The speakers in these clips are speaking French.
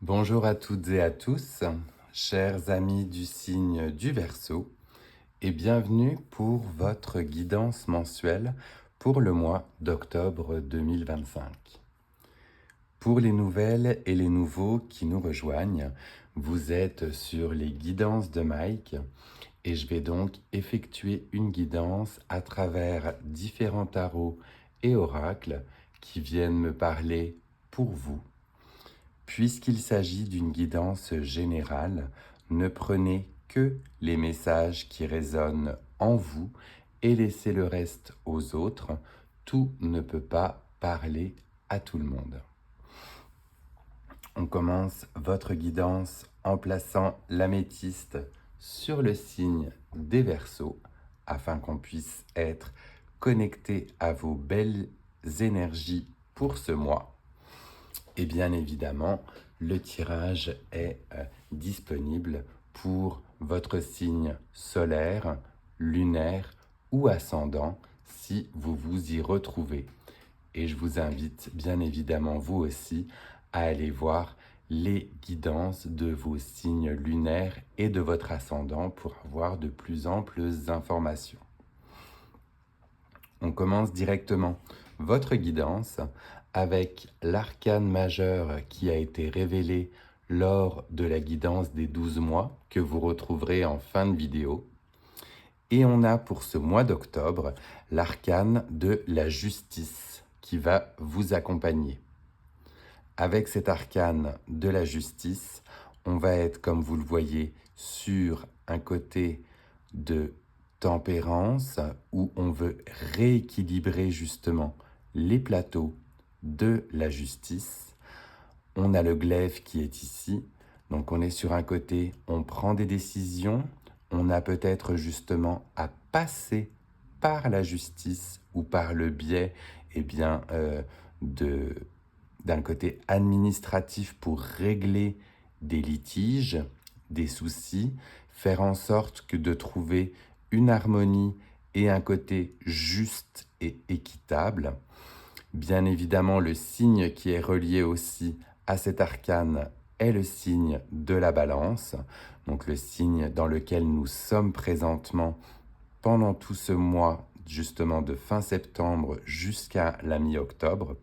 Bonjour à toutes et à tous, chers amis du signe du Verseau, et bienvenue pour votre guidance mensuelle pour le mois d'octobre 2025. Pour les nouvelles et les nouveaux qui nous rejoignent, vous êtes sur les guidances de Mike et je vais donc effectuer une guidance à travers différents tarots et oracles qui viennent me parler pour vous. Puisqu'il s'agit d'une guidance générale, ne prenez que les messages qui résonnent en vous et laissez le reste aux autres. Tout ne peut pas parler à tout le monde. On commence votre guidance en plaçant l'améthyste sur le signe des Verseaux afin qu'on puisse être connecté à vos belles énergies pour ce mois. Et bien évidemment, le tirage est disponible pour votre signe solaire, lunaire ou ascendant si vous vous y retrouvez. Et je vous invite bien évidemment vous aussi à aller voir les guidances de vos signes lunaires et de votre ascendant pour avoir de plus amples informations. On commence directement votre guidance avec l'arcane majeur qui a été révélé lors de la guidance des 12 mois que vous retrouverez en fin de vidéo. Et on a pour ce mois d'octobre l'arcane de la justice qui va vous accompagner. Avec cet arcane de la justice, on va être, comme vous le voyez, sur un côté de tempérance où on veut rééquilibrer justement les plateaux de la justice. On a le glaive qui est ici, donc on est sur un côté, on prend des décisions, on a peut-être justement à passer par la justice ou par le biais d'un côté administratif pour régler des litiges, des soucis, faire en sorte que de trouver une harmonie et un côté juste et équitable. Bien évidemment, le signe qui est relié aussi à cet arcane est le signe de la balance, donc le signe dans lequel nous sommes présentement pendant tout ce mois, justement de fin septembre jusqu'à la mi-octobre.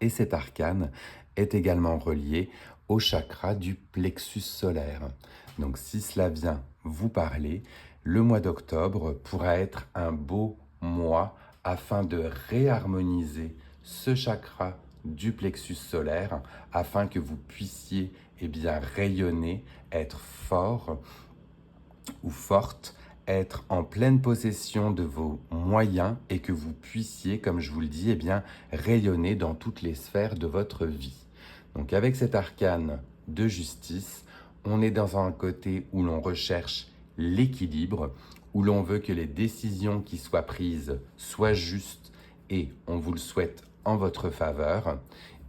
Et cet arcane est également relié au chakra du plexus solaire. Donc si cela vient vous parler, le mois d'octobre pourra être un beau mois afin de réharmoniser ce chakra du plexus solaire afin que vous puissiez rayonner, être fort ou forte, être en pleine possession de vos moyens et que vous puissiez, comme je vous le dis, rayonner dans toutes les sphères de votre vie. Donc avec cet arcane de justice, on est dans un côté où l'on recherche l'équilibre, où l'on veut que les décisions qui soient prises soient justes et on vous le souhaite en votre faveur.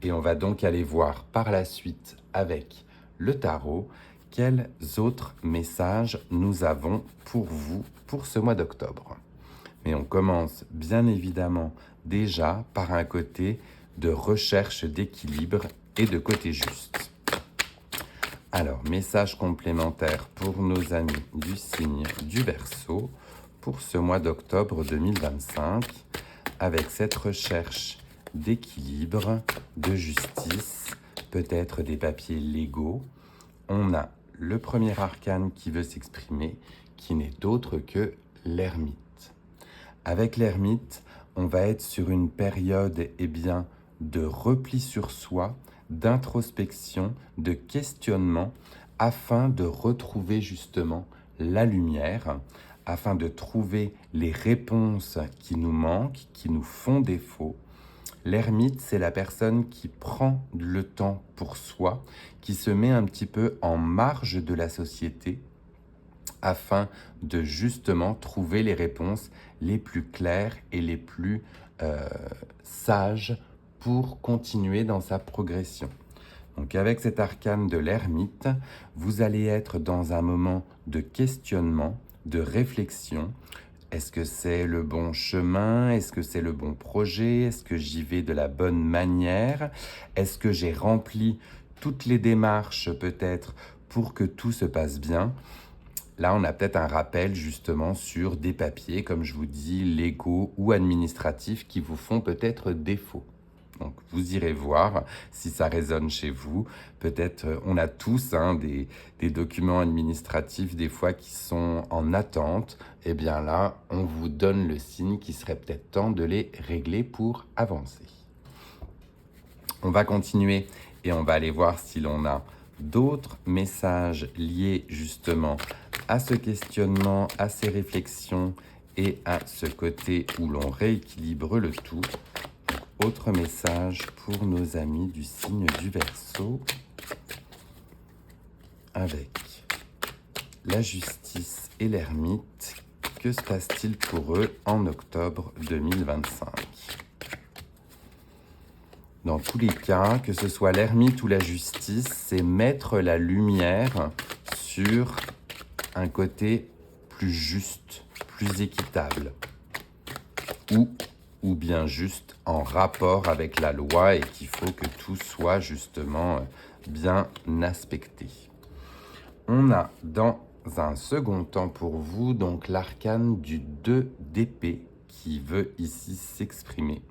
Et on va donc aller voir par la suite avec le tarot quels autres messages nous avons pour vous pour ce mois d'octobre. Mais on commence bien évidemment déjà par un côté de recherche d'équilibre et de côté juste. Alors, message complémentaire pour nos amis du signe du Verseau pour ce mois d'octobre 2025 avec cette recherche d'équilibre, de justice, peut-être des papiers légaux. On a le premier arcane qui veut s'exprimer, qui n'est autre que l'ermite. Avec l'ermite, on va être sur une période de repli sur soi, d'introspection, de questionnement, afin de retrouver justement la lumière, afin de trouver les réponses qui nous manquent, qui nous font défaut. L'ermite, c'est la personne qui prend le temps pour soi, qui se met un petit peu en marge de la société afin de justement trouver les réponses les plus claires et les plus sages pour continuer dans sa progression. Donc avec cet arcane de l'ermite, vous allez être dans un moment de questionnement, de réflexion. Est-ce que c'est le bon chemin? Est-ce que c'est le bon projet? Est-ce que j'y vais de la bonne manière? Est-ce que j'ai rempli toutes les démarches peut-être pour que tout se passe bien. Là, on a peut-être un rappel justement sur des papiers, comme je vous dis, légaux ou administratifs qui vous font peut-être défaut. Donc, vous irez voir si ça résonne chez vous. Peut-être, on a tous des documents administratifs des fois qui sont en attente. Eh bien là, on vous donne le signe qu'il serait peut-être temps de les régler pour avancer. On va continuer et on va aller voir si l'on a d'autres messages liés justement à ce questionnement, à ces réflexions et à ce côté où l'on rééquilibre le tout. Autre message pour nos amis du signe du Verseau avec la justice et l'ermite. Que se passe-t-il pour eux en octobre 2025 ? Dans tous les cas, que ce soit l'ermite ou la justice, c'est mettre la lumière sur un côté plus juste, plus équitable, ou bien juste en rapport avec la loi et qu'il faut que tout soit justement bien aspecté. On a dans un second temps pour vous donc l'arcane du 2 d'épée qui veut ici s'exprimer.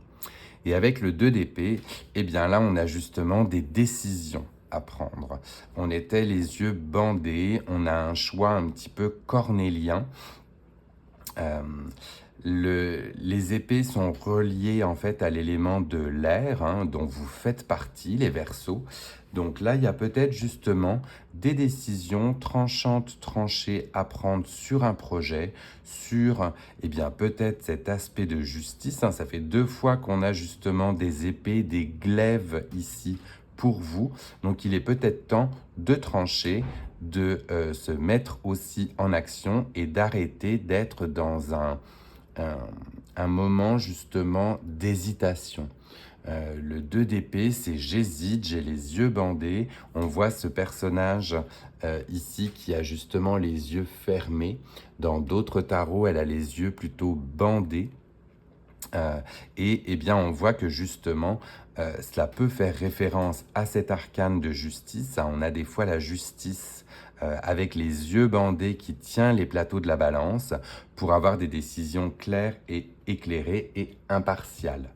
Et avec le 2 d'épée, eh bien là on a justement des décisions à prendre. On était les yeux bandés, on a un choix un petit peu cornélien. Les épées sont reliées en fait à l'élément de l'air dont vous faites partie, les Verseaux. Donc là, il y a peut-être justement des décisions tranchantes, tranchées à prendre sur un projet, sur peut-être cet aspect de justice. Ça fait 2 fois qu'on a justement des épées, des glaives ici pour vous. Donc il est peut-être temps de trancher, de se mettre aussi en action et d'arrêter d'être dans un moment justement d'hésitation. Le 2 d'épée, c'est j'hésite, j'ai les yeux bandés. On voit ce personnage ici qui a justement les yeux fermés. Dans d'autres tarots, elle a les yeux plutôt bandés. On voit que justement, cela peut faire référence à cet arcane de justice. On a des fois la justice avec les yeux bandés qui tient les plateaux de la balance pour avoir des décisions claires et éclairées et impartiales.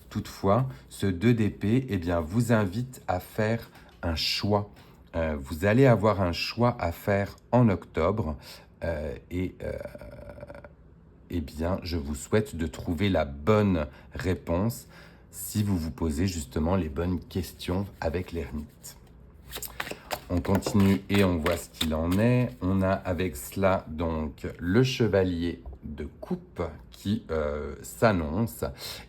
Toutefois, ce 2 d'épée vous invite à faire un choix. Vous allez avoir un choix à faire en octobre je vous souhaite de trouver la bonne réponse si vous vous posez justement les bonnes questions avec l'ermite. On continue et on voit ce qu'il en est. On a avec cela donc le chevalier de coupe qui s'annonce.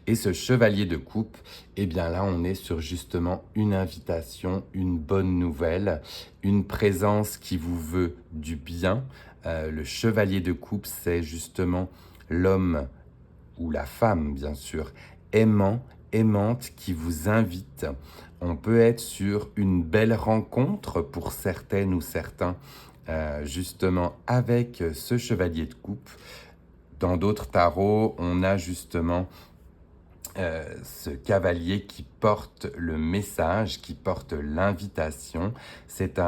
Et ce chevalier de coupe, là on est sur justement une invitation, une bonne nouvelle, une présence qui vous veut du bien. Le chevalier de coupe, c'est justement l'homme ou la femme, bien sûr, aimante, qui vous invite. On peut être sur une belle rencontre pour certaines ou certains, justement, avec ce chevalier de coupe. Dans d'autres tarots, on a justement ce cavalier qui porte le message, qui porte l'invitation. C'est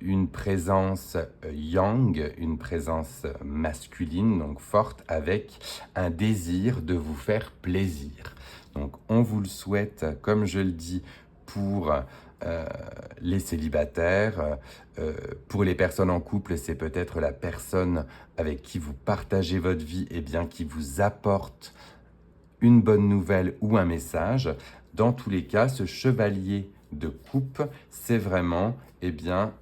une présence yang, une présence masculine, donc forte, avec un désir de vous faire plaisir. Donc on vous le souhaite, comme je le dis, pour les célibataires. Pour les personnes en couple, c'est peut-être la personne avec qui vous partagez votre vie, qui vous apporte une bonne nouvelle ou un message. Dans tous les cas, ce chevalier de coupe, c'est vraiment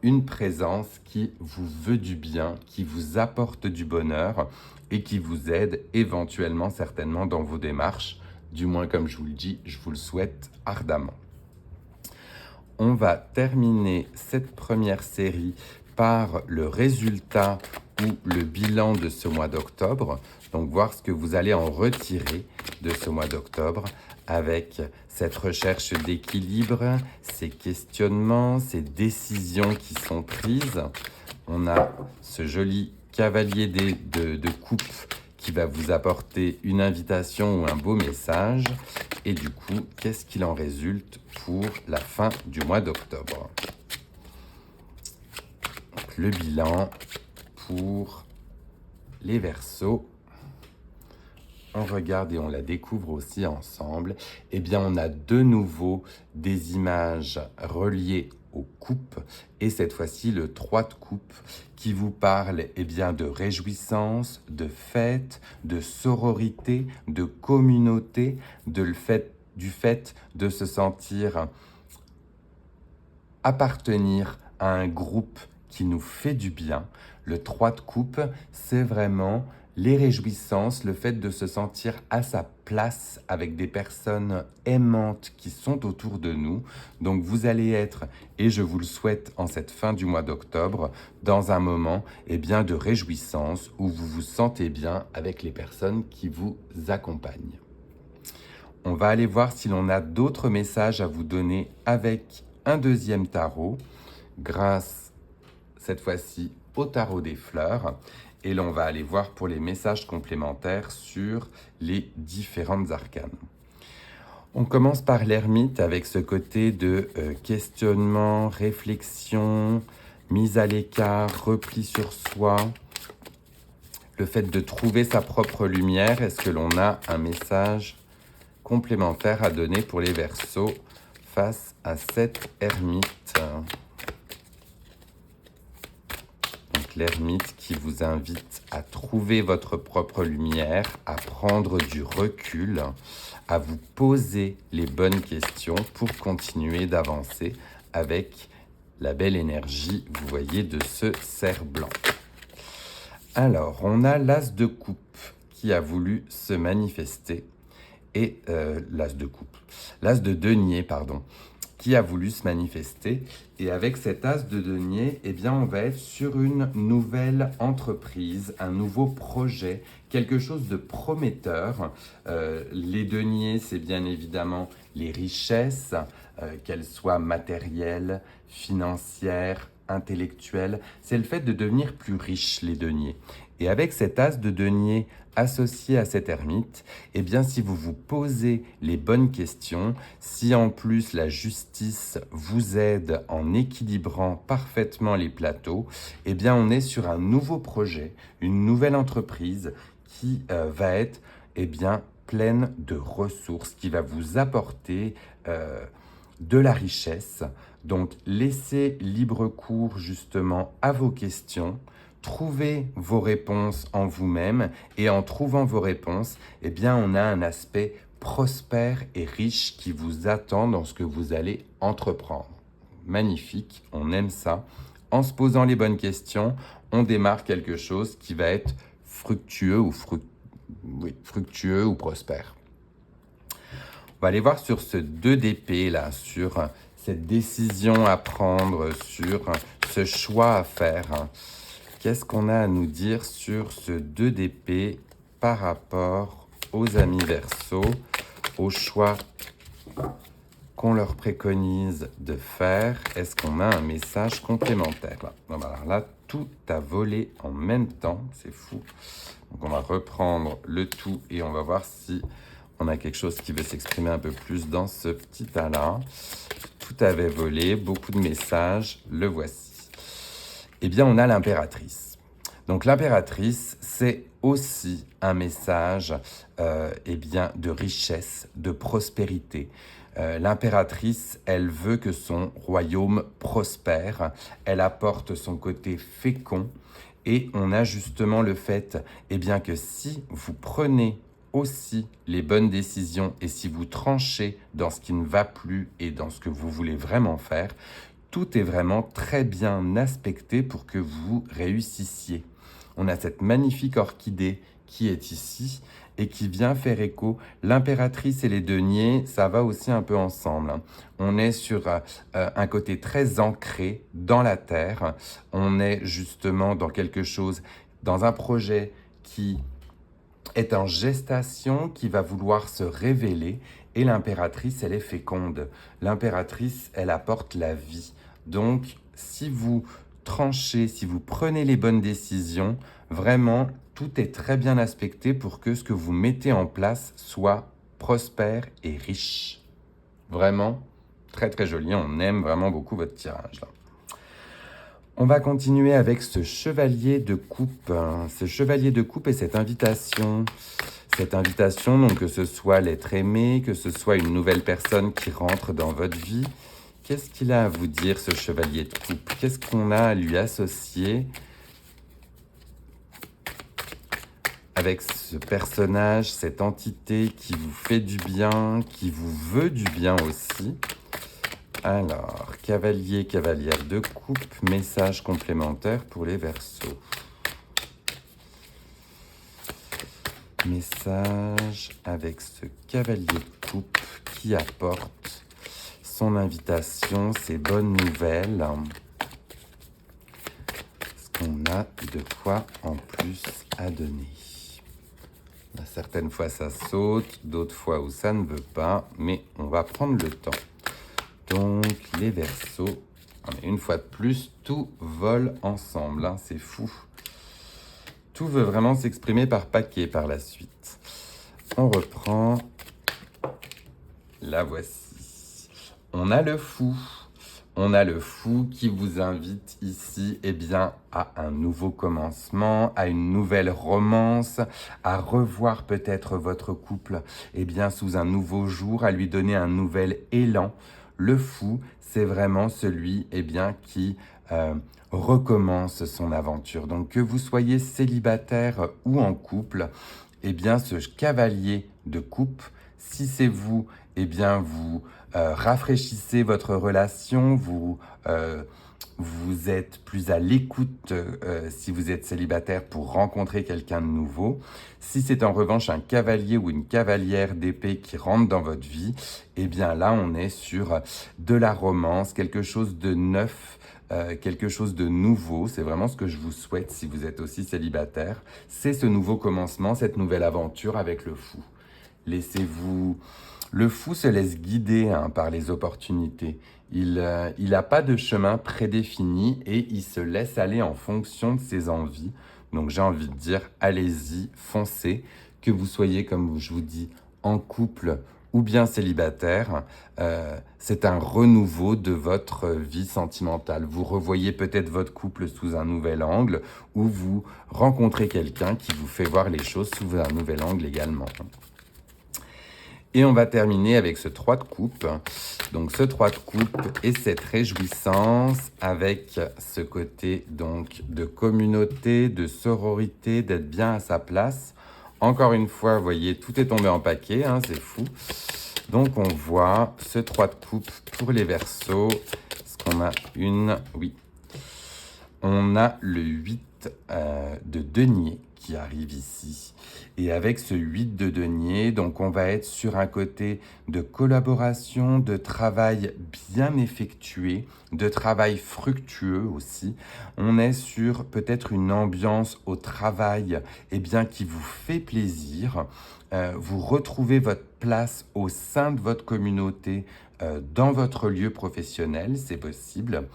une présence qui vous veut du bien, qui vous apporte du bonheur et qui vous aide éventuellement, certainement, dans vos démarches. Du moins, comme je vous le dis, je vous le souhaite ardemment. On va terminer cette première série par le résultat ou le bilan de ce mois d'octobre. Donc, voir ce que vous allez en retirer de ce mois d'octobre avec cette recherche d'équilibre, ces questionnements, ces décisions qui sont prises. On a ce joli cavalier de coupe qui va vous apporter une invitation ou un beau message. Et du coup, qu'est-ce qu'il en résulte pour la fin du mois d'octobre? Le bilan pour les Verseaux. On regarde et on la découvre aussi ensemble. Eh bien, on a de nouveau des images reliées aux coupes. Et cette fois-ci, le 3 de coupe qui vous parle bien, de réjouissance, de fête, de sororité, de communauté, du fait de se sentir appartenir à un groupe qui nous fait du bien. Le 3 de coupe, c'est vraiment les réjouissances, le fait de se sentir à sa place avec des personnes aimantes qui sont autour de nous. Donc vous allez être, et je vous le souhaite en cette fin du mois d'octobre, dans un moment bien, de réjouissance où vous vous sentez bien avec les personnes qui vous accompagnent. On va aller voir si l'on a d'autres messages à vous donner avec un deuxième tarot, grâce cette fois-ci au tarot des fleurs. Et l'on va aller voir pour les messages complémentaires sur les différentes arcanes. On commence par l'ermite avec ce côté de questionnement, réflexion, mise à l'écart, repli sur soi. Le fait de trouver sa propre lumière. Est-ce que l'on a un message complémentaire à donner pour les Verseaux face à cette ermite? L'ermite qui vous invite à trouver votre propre lumière, à prendre du recul, à vous poser les bonnes questions pour continuer d'avancer avec la belle énergie, vous voyez, de ce cerf blanc. Alors, on a l'as de coupe qui a voulu se manifester et l'as de denier, pardon, qui a voulu se manifester. Et avec cet as de denier, eh bien, on va être sur une nouvelle entreprise, un nouveau projet, quelque chose de prometteur. Les deniers, c'est bien évidemment les richesses, qu'elles soient matérielles, financières, intellectuelles. C'est le fait de devenir plus riche, les deniers. Et avec cet as de denier associé à cette ermite, eh bien, si vous vous posez les bonnes questions, si en plus la justice vous aide en équilibrant parfaitement les plateaux, eh bien, on est sur un nouveau projet, une nouvelle entreprise qui va être bien, pleine de ressources, qui va vous apporter de la richesse. Donc, laissez libre cours justement à vos questions. Trouvez vos réponses en vous-même et en trouvant vos réponses, eh bien, on a un aspect prospère et riche qui vous attend dans ce que vous allez entreprendre. Magnifique, on aime ça. En se posant les bonnes questions, on démarre quelque chose qui va être fructueux ou prospère. On va aller voir sur ce 2 d'épée là, sur cette décision à prendre, sur ce choix à faire. Qu'est-ce qu'on a à nous dire sur ce 2 d'épée par rapport aux amis Verseaux, au choix qu'on leur préconise de faire? Est-ce qu'on a un message complémentaire? Bon, alors là, tout a volé en même temps, c'est fou. Donc on va reprendre le tout et on va voir si on a quelque chose qui veut s'exprimer un peu plus dans ce petit tas-là. Tout avait volé, beaucoup de messages, le voici. Eh bien, on a l'impératrice. Donc, l'impératrice, c'est aussi un message bien, de richesse, de prospérité. L'impératrice, elle veut que son royaume prospère. Elle apporte son côté fécond. Et on a justement le fait bien, que si vous prenez aussi les bonnes décisions et si vous tranchez dans ce qui ne va plus et dans ce que vous voulez vraiment faire, tout est vraiment très bien aspecté pour que vous réussissiez. On a cette magnifique orchidée qui est ici et qui vient faire écho. L'impératrice et les deniers, ça va aussi un peu ensemble. On est sur un côté très ancré dans la terre. On est justement dans quelque chose, dans un projet qui est en gestation, qui va vouloir se révéler. Et l'impératrice, elle est féconde. L'impératrice, elle apporte la vie. Donc, si vous tranchez, si vous prenez les bonnes décisions, vraiment, tout est très bien aspecté pour que ce que vous mettez en place soit prospère et riche. Vraiment, très très joli. On aime vraiment beaucoup votre tirage là. On va continuer avec ce chevalier de coupe. Ce chevalier de coupe et cette invitation. Cette invitation, donc que ce soit l'être aimé, que ce soit une nouvelle personne qui rentre dans votre vie. Qu'est-ce qu'il a à vous dire, ce chevalier de coupe? Qu'est-ce qu'on a à lui associer avec ce personnage, cette entité qui vous fait du bien, qui vous veut du bien aussi? Alors, cavalier, cavalière de coupe, message complémentaire pour les Verseaux. Message avec ce cavalier de coupe qui apporte son invitation, ses bonnes nouvelles. Est-ce qu'on a de quoi en plus à donner? Certaines fois ça saute, d'autres fois où ça ne veut pas, mais on va prendre le temps. Donc les Verseaux, une fois de plus, tout vole ensemble, hein, c'est fou. Tout veut vraiment s'exprimer par paquet par la suite. On reprend. La voici. On a le fou. On a le fou qui vous invite ici à un nouveau commencement, à une nouvelle romance, à revoir peut-être votre couple sous un nouveau jour, à lui donner un nouvel élan. Le fou, c'est vraiment celui qui recommence son aventure. Donc que vous soyez célibataire ou en couple, ce cavalier de coupe, si c'est vous, vous rafraîchissez votre relation, vous êtes plus à l'écoute si vous êtes célibataire pour rencontrer quelqu'un de nouveau. Si c'est en revanche un cavalier ou une cavalière d'épée qui rentre dans votre vie, là on est sur de la romance, quelque chose de neuf, quelque chose de nouveau. C'est vraiment ce que je vous souhaite si vous êtes aussi célibataire. C'est ce nouveau commencement, cette nouvelle aventure avec le fou. Laissez-vous... Le fou se laisse guider par les opportunités. Il n'a pas de chemin prédéfini et il se laisse aller en fonction de ses envies. Donc j'ai envie de dire, allez-y, foncez. Que vous soyez, comme je vous dis, en couple ou bien célibataire, c'est un renouveau de votre vie sentimentale. Vous revoyez peut-être votre couple sous un nouvel angle ou vous rencontrez quelqu'un qui vous fait voir les choses sous un nouvel angle également. Et on va terminer avec ce 3 de coupe. Donc ce 3 de coupe et cette réjouissance avec ce côté donc de communauté, de sororité, d'être bien à sa place. Encore une fois, vous voyez, tout est tombé en paquet, hein, c'est fou. Donc on voit ce 3 de coupe pour les Verseaux. Est-ce qu'on a une? Oui. On a le 8 de denier qui arrive ici. Et avec ce 8 de denier, donc on va être sur un côté de collaboration, de travail bien effectué, de travail fructueux aussi. On est sur peut-être une ambiance au travail qui vous fait plaisir. Vous retrouvez votre place au sein de votre communauté, dans votre lieu professionnel, c'est possible.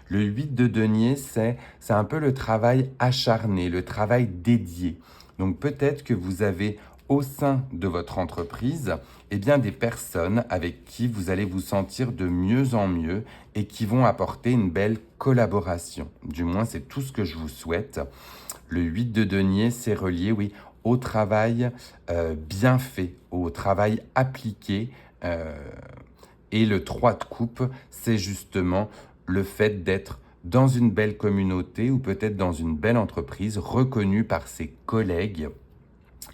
Le 8 de denier, c'est un peu le travail acharné, le travail dédié. Donc peut-être que vous avez au sein de votre entreprise des personnes avec qui vous allez vous sentir de mieux en mieux et qui vont apporter une belle collaboration. Du moins, c'est tout ce que je vous souhaite. Le 8 de denier, c'est relié, oui, au travail bien fait, au travail appliqué. Et le 3 de coupe, c'est justement le fait d'être dans une belle communauté ou peut-être dans une belle entreprise reconnue par ses collègues.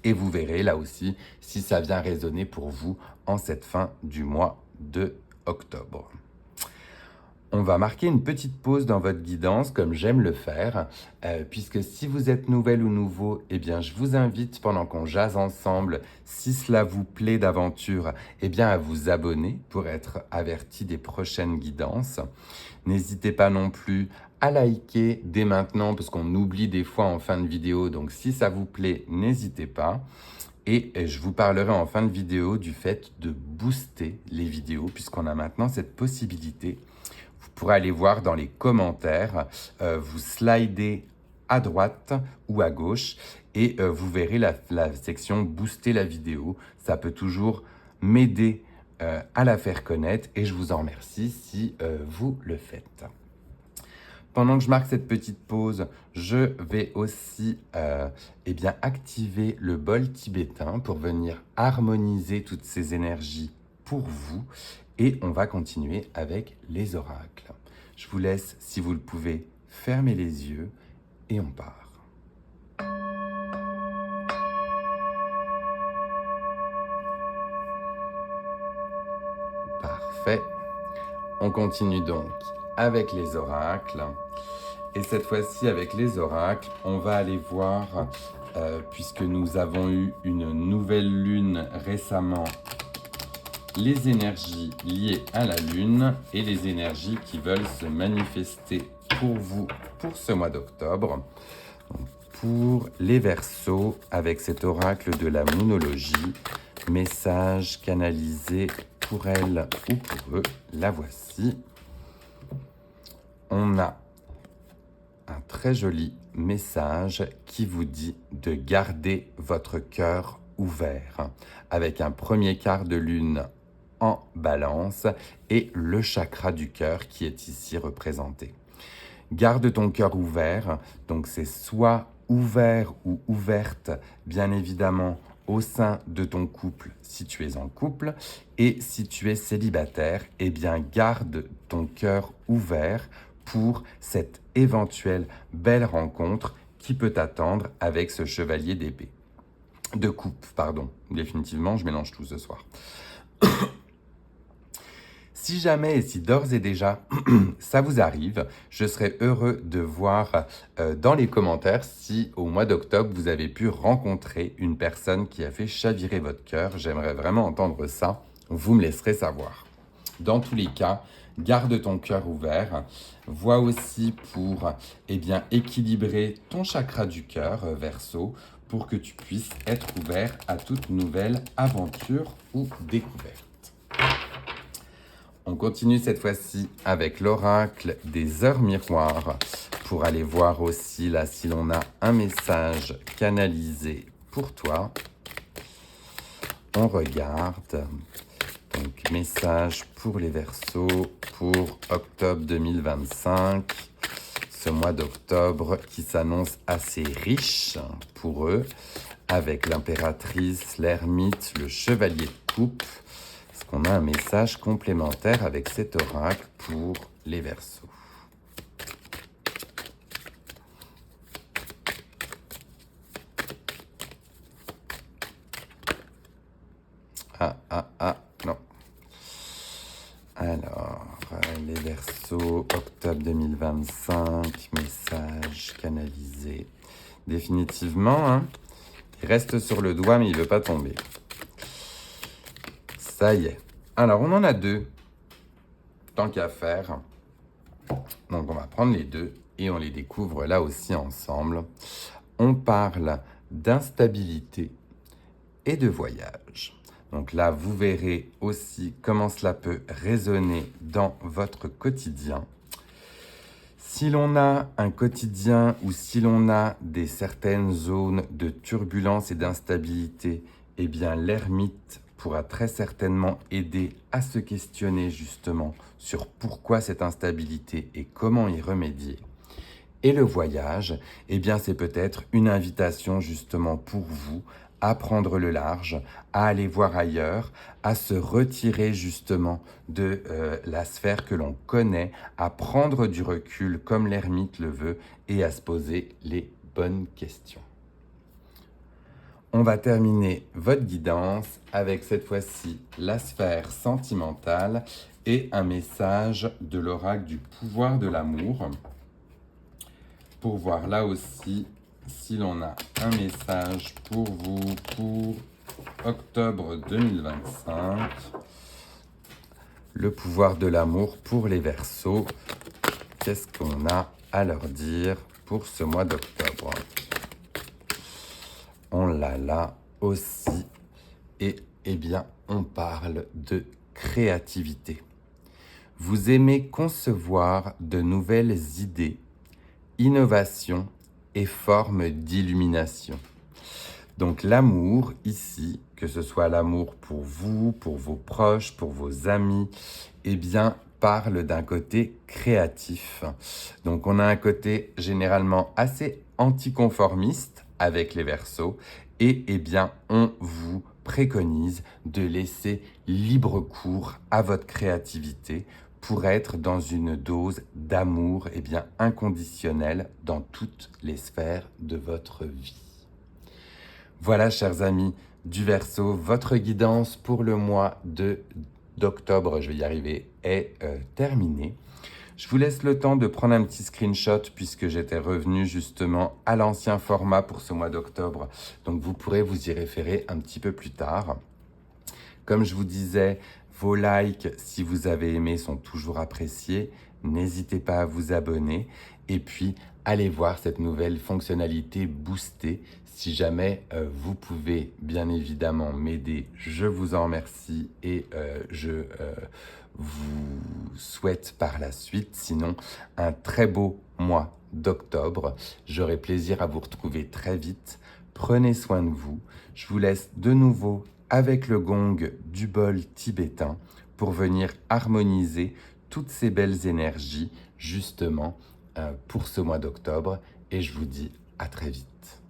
Et vous verrez là aussi si ça vient résonner pour vous en cette fin du mois de octobre. On va marquer une petite pause dans votre guidance, comme j'aime le faire, puisque si vous êtes nouvelle ou nouveau, je vous invite, pendant qu'on jase ensemble, si cela vous plaît d'aventure, à vous abonner pour être averti des prochaines guidances. N'hésitez pas non plus à liker dès maintenant, parce qu'on oublie des fois en fin de vidéo, donc si ça vous plaît, n'hésitez pas. Et je vous parlerai en fin de vidéo du fait de booster les vidéos, puisqu'on a maintenant cette possibilité. Vous pourrez aller voir dans les commentaires, vous slidez à droite ou à gauche et vous verrez la section booster la vidéo. Ça peut toujours m'aider à la faire connaître et je vous en remercie si vous le faites. Pendant que je marque cette petite pause, je vais aussi activer le bol tibétain pour venir harmoniser toutes ces énergies pour vous. Et on va continuer avec les oracles. Je vous laisse, si vous le pouvez, fermer les yeux et on part. Parfait. On continue donc avec les oracles. Et cette fois-ci, avec les oracles, on va aller voir, puisque nous avons eu une nouvelle lune récemment, les énergies liées à la lune et les énergies qui veulent se manifester pour vous pour ce mois d'octobre. Pour les Verseaux, avec cet oracle de la moonologie, message canalisé pour elle ou pour eux, la voici. On a un très joli message qui vous dit de garder votre cœur ouvert, avec un premier quart de lune en balance et le chakra du cœur qui est ici représenté. Garde ton cœur ouvert, donc c'est soit ouvert ou ouverte, bien évidemment, au sein de ton couple si tu es en couple, et si tu es célibataire, eh bien garde ton cœur ouvert pour cette éventuelle belle rencontre qui peut t'attendre avec ce chevalier d'épée. De coupe, pardon. Définitivement, je mélange tout ce soir. Si jamais et si d'ores et déjà ça vous arrive, je serais heureux de voir dans les commentaires si au mois d'octobre vous avez pu rencontrer une personne qui a fait chavirer votre cœur. J'aimerais vraiment entendre ça. Vous me laisserez savoir. Dans tous les cas, garde ton cœur ouvert. Vois aussi pour équilibrer ton chakra du cœur, Verseau, pour que tu puisses être ouvert à toute nouvelle aventure ou découverte. On continue cette fois-ci avec l'oracle des heures miroirs pour aller voir aussi là si l'on a un message canalisé pour toi. On regarde. Donc, message pour les Verseaux pour octobre 2025. Ce mois d'octobre qui s'annonce assez riche pour eux, avec l'impératrice, l'ermite, le chevalier de coupe. Est-ce qu'on a un message complémentaire avec cet oracle pour les Verseaux? Non. Alors, les Verseaux, octobre 2025, message canalisé. Définitivement, hein, il reste sur le doigt, mais il ne veut pas tomber. Ça y est. Alors, on en a deux, tant qu'à faire. Donc, on va prendre les deux et on les découvre là aussi ensemble. On parle d'instabilité et de voyage. Donc là, vous verrez aussi comment cela peut résonner dans votre quotidien. Si l'on a un quotidien ou si l'on a certaines zones de turbulence et d'instabilité, eh bien l'ermite pourra très certainement aider à se questionner justement sur pourquoi cette instabilité et comment y remédier. Et le voyage, eh bien c'est peut-être une invitation justement pour vous à prendre le large, à aller voir ailleurs, à se retirer justement de la sphère que l'on connaît, à prendre du recul comme l'ermite le veut et à se poser les bonnes questions. On va terminer votre guidance avec cette fois-ci la sphère sentimentale et un message de l'oracle du pouvoir de l'amour pour voir là aussi si l'on a un message pour vous pour octobre 2025. Le pouvoir de l'amour pour les Verseaux. Qu'est-ce qu'on a à leur dire pour ce mois d'octobre? On l'a là aussi. Et bien, on parle de créativité. Vous aimez concevoir de nouvelles idées, innovations et forme d'illumination. Donc l'amour ici, que ce soit l'amour pour vous, pour vos proches, pour vos amis, eh bien parle d'un côté créatif. Donc on a un côté généralement assez anticonformiste avec les Verseaux et eh bien on vous préconise de laisser libre cours à votre créativité pour être dans une dose d'amour eh bien inconditionnel dans toutes les sphères de votre vie. Voilà, chers amis du Verseau, votre guidance pour le mois d'octobre, je vais y arriver, est terminée. Je vous laisse le temps de prendre un petit screenshot puisque j'étais revenu justement à l'ancien format pour ce mois d'octobre. Donc vous pourrez vous y référer un petit peu plus tard. Comme je vous disais, vos likes, si vous avez aimé, sont toujours appréciés. N'hésitez pas à vous abonner. Et puis, allez voir cette nouvelle fonctionnalité boostée. Si jamais vous pouvez bien évidemment m'aider, je vous en remercie et je vous souhaite par la suite, sinon, un très beau mois d'octobre. J'aurai plaisir à vous retrouver très vite. Prenez soin de vous. Je vous laisse de nouveau avec le gong du bol tibétain pour venir harmoniser toutes ces belles énergies justement pour ce mois d'octobre. Et je vous dis à très vite.